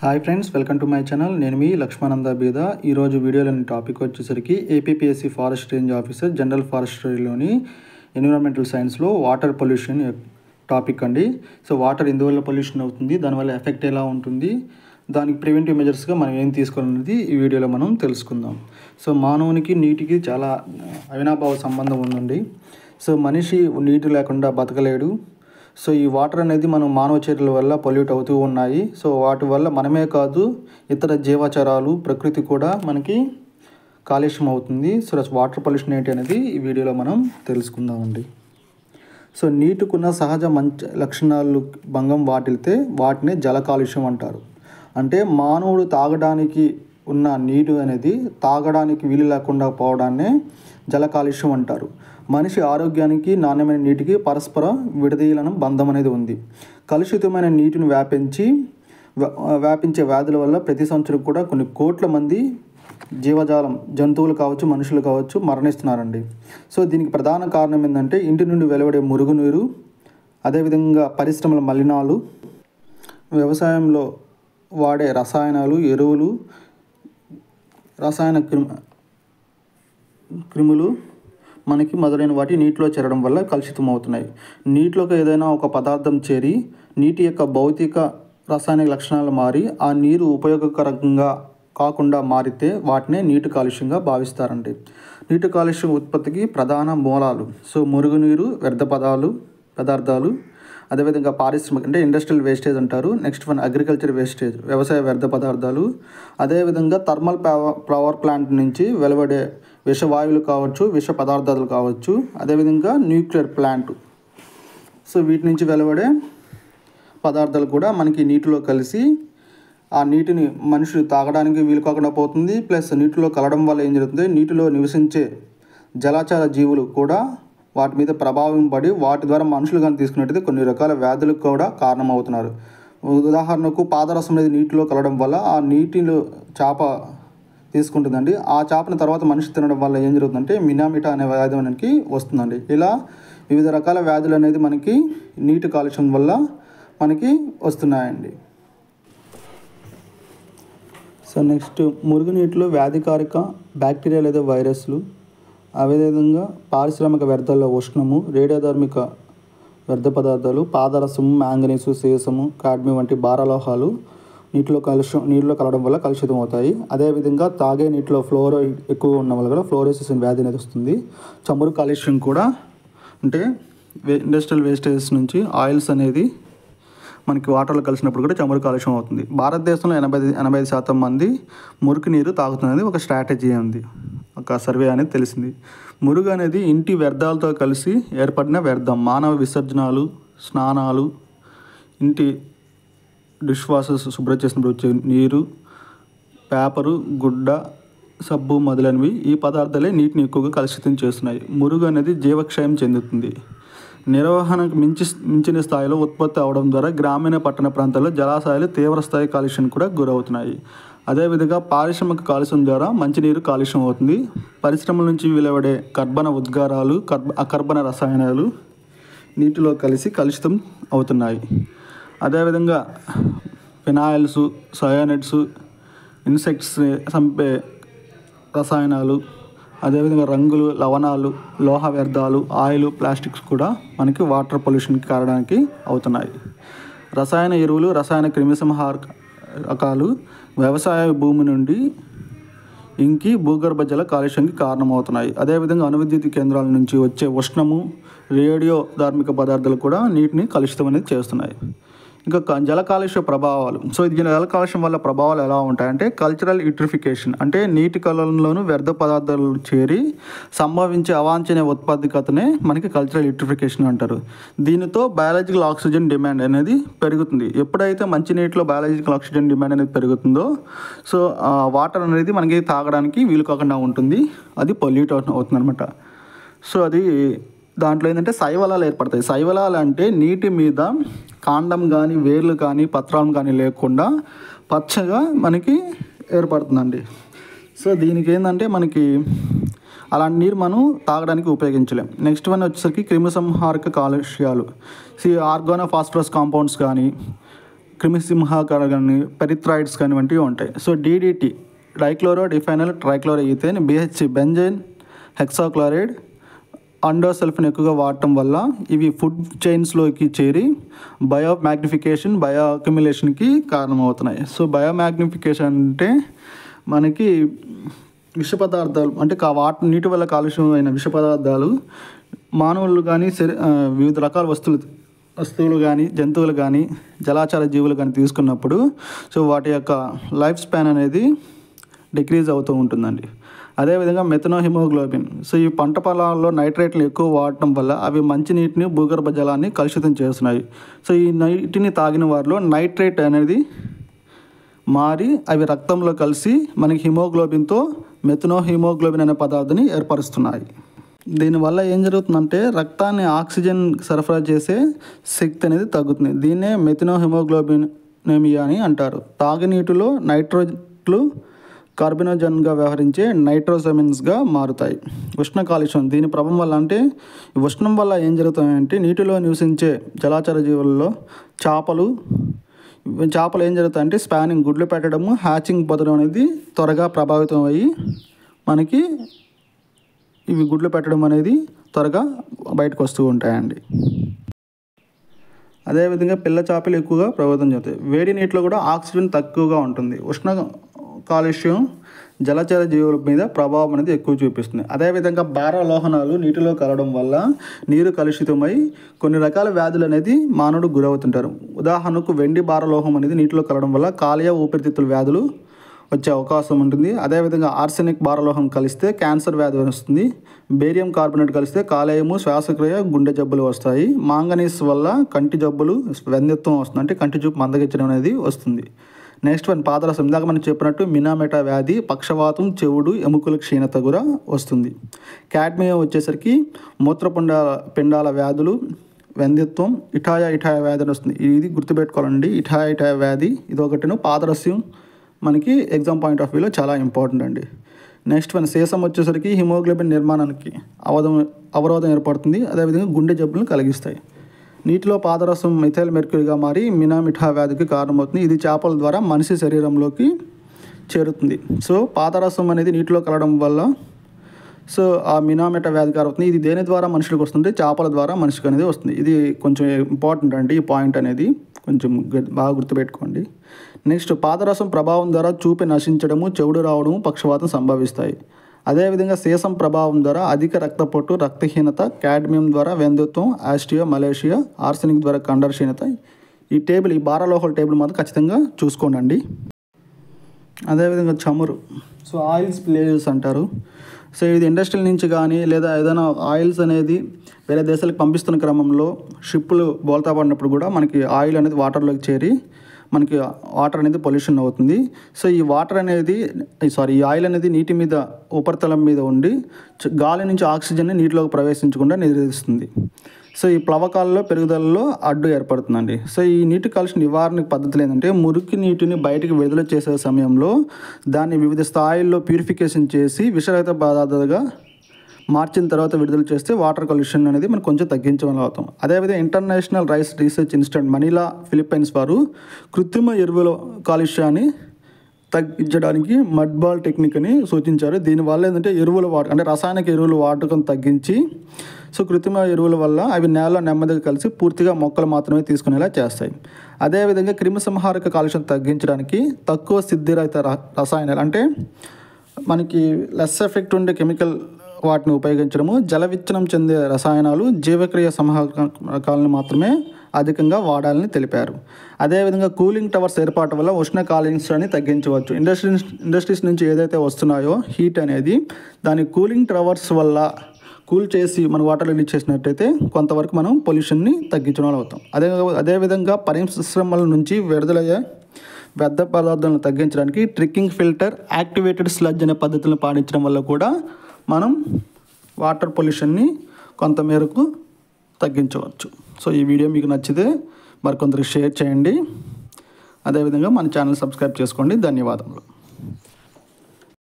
Hi friends, welcome to my channel. నేను మీ లక్ష్మానంద బీద. ఈరోజు వీడియోలోని టాపిక్ వచ్చేసరికి APPSC forest range officer general ఫారెస్ట్రీలోని ఎన్విరాన్మెంటల్ సైన్స్లో వాటర్ పొల్యూషన్ టాపిక్ అండి. సో వాటర్ ఎందువల్ల పొల్యూషన్ అవుతుంది, దానివల్ల ఎఫెక్ట్ ఎలా ఉంటుంది, దానికి ప్రివెంటివ్ మెజర్స్గా మనం ఏం తీసుకోవాలనేది ఈ వీడియోలో మనం తెలుసుకుందాం. సో మానవునికి నీటికి చాలా అవినాభావ సంబంధం ఉందండి. సో మనిషి నీటి లేకుండా బతకలేడు. సో ఈ వాటర్ అనేది మనం మానవ చర్యల వల్ల పొల్యూట్ అవుతూ ఉన్నాయి. సో వాటి వల్ల మనమే కాదు, ఇతర జీవచరాలు, ప్రకృతి కూడా మనకి కాలుష్యం అవుతుంది. సో వాటర్ పొల్యూషన్ ఏంటి అనేది ఈ వీడియోలో మనం తెలుసుకుందామండి. సో నీటికున్న సహజ మంచి లక్షణాలు భంగం వాటిల్తే వాటిని జల కాలుష్యం అంటారు. అంటే మానవుడు తాగడానికి ఉన్న నీరు అనేది తాగడానికి వీలు లేకుండా పోవడాన్నే జల కాలుష్యం అంటారు. మనిషి ఆరోగ్యానికి నాణ్యమైన నీటికి పరస్పర విడదీయలను బంధం అనేది ఉంది. కలుషితమైన నీటిని వ్యాపించే వ్యాధుల వల్ల ప్రతి సంవత్సరం కూడా కొన్ని కోట్ల మంది జీవజాలం, జంతువులు కావచ్చు, మనుషులు కావచ్చు మరణిస్తున్నారండి. సో దీనికి ప్రధాన కారణం ఏంటంటే ఇంటి నుండి వెలువడే మురుగునీరు, అదేవిధంగా పరిశ్రమల మలినాలు, వ్యవసాయంలో వాడే రసాయనాలు, ఎరువులు, రసాయన క్రిములు మనకి మొదలైన వాటి నీటిలో చేరడం వల్ల కలుషితం అవుతున్నాయి. నీటిలోకి ఏదైనా ఒక పదార్థం చేరి నీటి యొక్క భౌతిక రసాయనిక లక్షణాలు మారి ఆ నీరు ఉపయోగకరంగా కాకుండా మారితే వాటినే నీటి కాలుష్యంగా భావిస్తారండి. నీటి కాలుష్యం ఉత్పత్తికి ప్రధాన మూలాలు మురుగునీరు, వ్యర్థ పదార్థాలు, అదేవిధంగా పారిశ్రామిక అంటే ఇండస్ట్రియల్ వేస్టేజ్ అంటారు. నెక్స్ట్ అగ్రికల్చర్ వేస్టేజ్, వ్యవసాయ వ్యర్థ పదార్థాలు, అదేవిధంగా థర్మల్ పవర్ ప్లాంట్ నుంచి వెలువడే విషవాయువులు కావచ్చు, విష పదార్థాలు కావచ్చు, అదేవిధంగా న్యూక్లియర్ ప్లాంట్. సో వీటి నుంచి వెలువడే పదార్థాలు కూడా మనకి నీటిలో కలిసి ఆ నీటిని మనుషులు తాగడానికి వీలు కాకుండా పోతుంది. ప్లస్ నీటిలో కలవడం వల్ల ఏం జరుగుతుంది, నీటిలో నివసించే జలచర జీవులు కూడా వాటి మీద ప్రభావం పడి వాటి ద్వారా మనుషులు కానీ తీసుకున్నట్టయితే కొన్ని రకాల వ్యాధులకు కూడా కారణమవుతున్నారు. ఉదాహరణకు పాదరసం అనేది నీటిలో కలవడం వల్ల ఆ నీటిలో చేప తీసుకుంటుందండి. ఆ చేపని తర్వాత మనిషి తినడం వల్ల ఏం జరుగుతుందంటే మినామిటా అనే వ్యాధి మనకి వస్తుందండి. ఇలా వివిధ రకాల వ్యాధులు అనేది మనకి నీటి కాలుష్యం వల్ల మనకి వస్తున్నాయండి. సో నెక్స్ట్ మురుగునీటిలో వ్యాధికారక బ్యాక్టీరియా లేదా వైరస్లు, అదేవిధంగా పారిశ్రామిక వ్యర్థాల్లో ఉష్ణము, రేడియోధార్మిక వ్యర్థ పదార్థాలు, పాదరసము, మ్యాంగనీసు, సీసము, కాడ్మియం వంటి భారలోహాలు నీటిలో కలవడం వల్ల కలుషితం అవుతాయి. అదేవిధంగా తాగే నీటిలో ఫ్లోరైడ్ ఎక్కువ ఉన్న వల్ల కూడా ఫ్లోరోసిస్ వ్యాధి అనేది వస్తుంది. చమురు కాలుష్యం కూడా అంటే ఇండస్ట్రియల్ వేస్టేజ్ నుంచి ఆయిల్స్ అనేది మనకి వాటర్లో కలిసినప్పుడు కూడా చమురు కాలుష్యం అవుతుంది. భారతదేశంలో 85% మంది మురికి నీరు తాగుతున్నది ఒక స్ట్రాటజీ ఉంది, ఒక సర్వే అనేది తెలిసింది. మురుగు అనేది ఇంటి వ్యర్థాలతో కలిసి ఏర్పడిన వ్యర్థం. మానవ విసర్జనాలు, స్నానాలు, ఇంటి డిష్ వాషర్స్ శుభ్రం చేసినప్పుడు వచ్చే నీరు, పేపరు, గుడ్డ, సబ్బు మొదలైనవి ఈ పదార్థాలే నీటిని ఎక్కువగా కలుషితం చేస్తున్నాయి. మురుగు అనేది జీవక్షయం చెందుతుంది. నిర్వహణకు మించిన స్థాయిలో ఉత్పత్తి అవడం ద్వారా గ్రామీణ పట్టణ ప్రాంతాల్లో జలాశయాలు తీవ్రస్థాయి కాలుష్యానికి కూడా గురవుతున్నాయి. అదేవిధంగా పారిశ్రామిక కాలుష్యం ద్వారా మంచినీరు కాలుష్యం అవుతుంది. పరిశ్రమల నుంచి వెలువడే కర్బన ఉద్గారాలు, అకర్బన రసాయనాలు నీటిలో కలిసి కలుషితం అవుతున్నాయి. అదేవిధంగా ఫినాయిల్స్, సయానైడ్స్, ఇన్సెక్ట్స్ చంపే రసాయనాలు, అదేవిధంగా రంగులు, లవణాలు, లోహ వ్యర్థాలు, ఆయిల్, ప్లాస్టిక్స్ కూడా మనకి వాటర్ పొల్యూషన్కి కారణానికి అవుతున్నాయి. రసాయన ఎరువులు, రసాయన క్రిమిసంహారకాలు వ్యవసాయ భూమి నుండి ఇంకి భూగర్భ జల కాలుష్యానికి కారణమవుతున్నాయి. అదేవిధంగా అణువిద్యుత్ కేంద్రాల నుంచి వచ్చే ఉష్ణము, రేడియో ధార్మిక పదార్థాలు కూడా నీటిని కలుషితం అనేది చేస్తున్నాయి. ఇంకా జల కాలుష్య ప్రభావాలు. సో ఇది జల కాలుష్యం వల్ల ప్రభావాలు ఎలా ఉంటాయంటే కల్చరల్ యూట్రిఫికేషన్, అంటే నీటి కళల్లోనూ వ్యర్థ పదార్థాలు చేరి సంభవించే అవాంఛనీయ ఉత్పాదకతనే మనకి కల్చరల్ యూట్రిఫికేషన్ అంటారు. దీనితో బయాలజికల్ ఆక్సిజన్ డిమాండ్ అనేది పెరుగుతుంది. ఎప్పుడైతే మంచినీటిలో బయాలజికల్ ఆక్సిజన్ డిమాండ్ అనేది పెరుగుతుందో సో వాటర్ అనేది మనకి తాగడానికి వీలు కాకుండా ఉంటుంది, అది పొల్యూట్ అవుతుంది అనమాట. సో అది దాంట్లో ఏంటంటే శైవలాలు ఏర్పడతాయి. శైవలాలు అంటే నీటి మీద కాండం కానీ, వేర్లు కానీ, పత్రాలు కానీ లేకుండా పచ్చగా మనకి ఏర్పడుతుందండి. సో దీనికి ఏంటంటే మనకి అలాంటి నీరు మనం తాగడానికి ఉపయోగించలేం. నెక్స్ట్ వన్ వచ్చేసరికి క్రిమిసంహారక కాలుష్యాలు, ఆర్గానో ఫాస్ఫరస్ కాంపౌండ్స్ కానీ, క్రిమిసింహాకార కానీ పెరిథ్రాయిడ్స్ కానివంటివి ఉంటాయి. So DDT dichloro diphenyl trichloro ethane, BHC benzene hexachloride, endosulfan ఎక్కువగా వాడటం వల్ల ఇవి ఫుడ్ చైన్స్లోకి చేరి బయోమాగ్నిఫికేషన్ బయో అక్యుములేషన్కి కారణమవుతున్నాయి. సో బయోమాగ్నిఫికేషన్ అంటే మనకి విష పదార్థాలు అంటే నీటి వల్ల కాలుష్యమైన విష పదార్థాలు మానవులు కానీ వివిధ రకాల వస్తువులు కానీ జంతువులు కానీ జలాచర జీవులు కానీ తీసుకున్నప్పుడు సో వాటి యొక్క లైఫ్ స్పాన్ అనేది డిక్రీజ్ అవుతూ ఉంటుందండి. అదేవిధంగా మెథనోహిమోగ్లోబిన్. సో ఈ పంట పొలాల్లో నైట్రేట్లు ఎక్కువ వాడటం వల్ల అవి మంచినీటిని భూగర్భ జలాన్ని కలుషితం చేస్తున్నాయి. సో ఈ నీటిని తాగిన వారిలో నైట్రేట్ అనేది మారి అవి రక్తంలో కలిసి మనకి హిమోగ్లోబిన్తో మెథనోహిమోగ్లోబిన్ అనే పదార్థాన్ని ఏర్పరుస్తున్నాయి. దీనివల్ల ఏం జరుగుతుందంటే రక్తాన్ని ఆక్సిజన్ సరఫరా చేసే శక్తి అనేది తగ్గుతుంది. దీన్నే మెథనోహిమోగ్లోబినేమియా అని అంటారు. తాగునీటిలో నైట్రోజన్లు కార్బినోజన్గా వ్యవహరించే నైట్రోజమిన్స్గా మారుతాయి. ఉష్ణ కాలుష్యం దీని ప్రభావం వల్ల అంటే ఉష్ణం వల్ల ఏం జరుగుతాయంటే నీటిలో నివసించే జలాచర జీవుల్లో చేపలు ఏం జరుగుతాయంటే స్పానింగ్ గుడ్లు పెట్టడము హ్యాచింగ్ పొందడం అనేది త్వరగా ప్రభావితం అయ్యి మనకి ఇవి గుడ్లు పెట్టడం అనేది త్వరగా బయటకు వస్తూ ఉంటాయండి. అదేవిధంగా పిల్ల చేపలు ఎక్కువగా ప్రభావితం చెందుతాయి. వేడి నీటిలో కూడా ఆక్సిజన్ తక్కువగా ఉంటుంది. ఉష్ణ కాలుష్యం జలచర జీవుల మీద ప్రభావం అనేది ఎక్కువ చూపిస్తుంది. అదేవిధంగా భారలోహనాలు నీటిలో కలవడం వల్ల నీరు కలుషితమై కొన్ని రకాల వ్యాధులు అనేది మానవుడు గురవుతుంటారు. ఉదాహరణకు వెండి భారలోహం అనేది నీటిలో కలవడం వల్ల కాలేయ ఊపిరితిత్తుల వ్యాధులు వచ్చే అవకాశం ఉంటుంది. అదేవిధంగా ఆర్సెనిక్ భారలోహం కలిస్తే క్యాన్సర్ వ్యాధి వస్తుంది. బేరియం కార్బోనేట్ కలిస్తే కాలేయము శ్వాసక్రియ గుండె జబ్బులు వస్తాయి. మాంగనీస్ వల్ల కంటి జబ్బులు వెంధ్యత్వం వస్తుంది, అంటే కంటి చూపు మందగించడం అనేది వస్తుంది. నెక్స్ట్ పాదరసం, ఇందాక మనం చెప్పినట్టు మినామెటా వ్యాధి, పక్షవాతం, చెవుడు, ఎముకల క్షీణత కూడా వస్తుంది. కాడ్మియం వచ్చేసరికి మూత్రపిండాల వ్యాధులు, వెంధ్యత్వం, ఇఠాయా వ్యాధి అని వస్తుంది. ఇది గుర్తుపెట్టుకోవాలండి. ఇఠాయా వ్యాధి ఇది ఒకటిను. పాదరస్యం మనకి ఎగ్జామ్ పాయింట్ ఆఫ్ వ్యూలో చాలా ఇంపార్టెంట్ అండి. నెక్స్ట్ సీసం వచ్చేసరికి హిమోగ్లోబిన్ నిర్మాణానికి అవరోధం ఏర్పడుతుంది. అదేవిధంగా గుండె జబ్బులను కలిగిస్తాయి. నీటిలో పాదరసం మిథైల్ మెర్క్యూరీగా మారి మినామిఠా వ్యాధికి కారణమవుతుంది. ఇది చేపల ద్వారా మనిషి శరీరంలోకి చేరుతుంది. సో పాదరసం అనేది నీటిలో కలవడం వల్ల సో ఆ మినామిఠా వ్యాధి కారణమవుతుంది. ఇది దేని ద్వారా మనుషులకు వస్తుంది? చేపల ద్వారా మనిషికి అనేది వస్తుంది. ఇది కొంచెం ఇంపార్టెంట్ అండి. ఈ పాయింట్ అనేది కొంచెం బాగా గుర్తుపెట్టుకోండి. నెక్స్ట్ పాదరసం ప్రభావం ద్వారా చూపు నశించడము, చెవుడు రావడము, పక్షవాతం సంభవిస్తాయి. అదేవిధంగా సీసం ప్రభావం ద్వారా అధిక రక్తపోటు, రక్తహీనత, కాడ్మియం ద్వారా వెంధ్యత్వం, ఆస్టియా, మలేషియా, ఆర్సెనిక్ ద్వారా కండరక్షీణత. ఈ భారలోహాల టేబుల్ మాత్రం ఖచ్చితంగా చూసుకోండి. అదేవిధంగా చమురు, సో ఆయిల్ స్పిల్లేజెస్ అంటారు. సో ఇది ఇండస్ట్రీ నుంచి కానీ లేదా ఏదైనా ఆయిల్స్ అనేది వేరే దేశాలకు పంపిస్తున్న క్రమంలో షిప్పులు బోల్తా పడినప్పుడు కూడా మనకి ఆయిల్ అనేది వాటర్లోకి చేరి మనకి వాటర్ అనేది పొల్యూషన్ అవుతుంది. సో ఈ ఆయిల్ అనేది నీటి మీద ఉపరితలం మీద ఉండి గాలి నుంచి ఆక్సిజన్ని నీటిలోకి ప్రవేశించకుండా నిరోధిస్తుంది. సో ఈ ప్లవకాలలో పెరుగుదలలో అడ్డు ఏర్పడుతుందండి. సో ఈ నీటి కాలుష్య నివారణ పద్ధతులు ఏంటంటే మురికి నీటిని బయటికి విడుదల చేసే సమయంలో దాన్ని వివిధ స్థాయిల్లో ప్యూరిఫికేషన్ చేసి విషరహిత పదార్థాలుగా మార్చిన తర్వాత విడుదల చేస్తే వాటర్ కాలుష్యం అనేది మనం కొంచెం తగ్గించగలుగుతాం. అదేవిధంగా international rice research institute Manila Philippines వారు కృత్రిమ ఎరువుల కాలుష్యాన్ని తగ్గించడానికి మడ్బాల్ టెక్నిక్ అని సూచించారు. దీనివల్ల ఏంటంటే రసాయనిక ఎరువులు వాడకం తగ్గించి సో కృత్రిమ ఎరువుల వల్ల అవి నేలలో నెమ్మదిగా కలిసి పూర్తిగా మొక్కలు మాత్రమే తీసుకునేలా చేస్తాయి. అదేవిధంగా క్రిమిసంహారక కాలుష్యం తగ్గించడానికి తక్కువ సిద్ధిరహిత రసాయనాలు అంటే మనకి లెస్ ఎఫెక్ట్ ఉండే కెమికల్ వాటిని ఉపయోగించడము, జల విచ్ఛిన్నం చెందే రసాయనాలు, జీవక్రియ సంహారకాలను మాత్రమే అధికంగా వాడాలని తెలిపారు. అదేవిధంగా కూలింగ్ టవర్స్ ఏర్పాటు వల్ల ఉష్ణ కాలుష్యాన్ని తగ్గించవచ్చు. ఇండస్ట్రీస్ నుంచి ఏదైతే వస్తున్నాయో హీట్ అనేది దాని కూలింగ్ టవర్స్ వల్ల కూల్ చేసి మన వాటర్ రిలీజ్ చేసినట్టయితే కొంతవరకు మనం పొల్యూషన్ని తగ్గించడం అవుతాం. అదేవిధంగా పరిశ్రమల నుంచి విడుదలయ్యే వ్యర్థ పదార్థాలను తగ్గించడానికి ట్రిక్కింగ్ ఫిల్టర్, యాక్టివేటెడ్ స్లడ్జ్ అనే పద్ధతులను పాటించడం వల్ల కూడా మనం వాటర్ పొల్యూషన్ని కొంతమేరకు తగ్గించవచ్చు. సో ఈ వీడియో మీకు నచ్చితే మరికొందరికి షేర్ చేయండి. అదేవిధంగా మన ఛానల్ సబ్స్క్రైబ్ చేసుకోండి. ధన్యవాదములు.